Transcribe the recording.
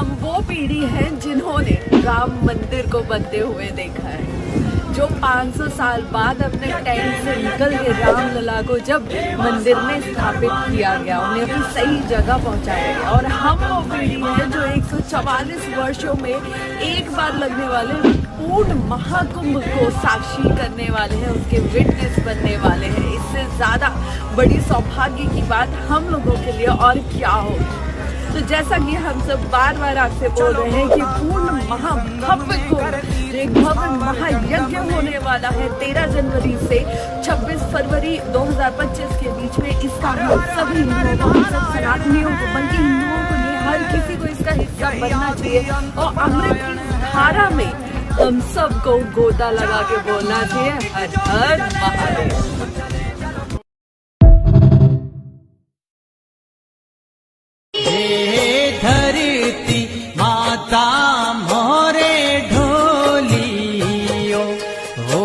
हम वो पीढ़ी हैं जिन्होंने राम मंदिर को बनते हुए देखा है, जो 500 साल बाद अपने टेंट से निकल के रामलला को जब मंदिर में स्थापित किया गया, उन्हें अपनी सही जगह पहुंचाया गया। और हम वो पीढ़ी है जो 144 वर्षों में एक बार लगने वाले पूर्ण महाकुंभ को साक्षी करने वाले हैं, उसके विटनेस बनने वाले हैं। इससे ज्यादा बड़ी सौभाग्य की बात हम लोगों के लिए और क्या हो। तो जैसा कि हम सब बार बार आपसे बोल रहे हैं कि पूर्ण महाभव्य कुंभ, एक भव्य महायज्ञ होने वाला है 13 जनवरी से 26 फरवरी 2025 के बीच में। इसका हम सभी हिंदुओं को, हम सब सनातनियों को, बल्कि हिंदुओं को नहीं, हर किसी को इसका हिस्सा बनना चाहिए। और अमृत की धारा में हम सबको गोता लगा के बोलना चाहिए, हर हर महादेव। धरती माता मोरे ढोलियो हो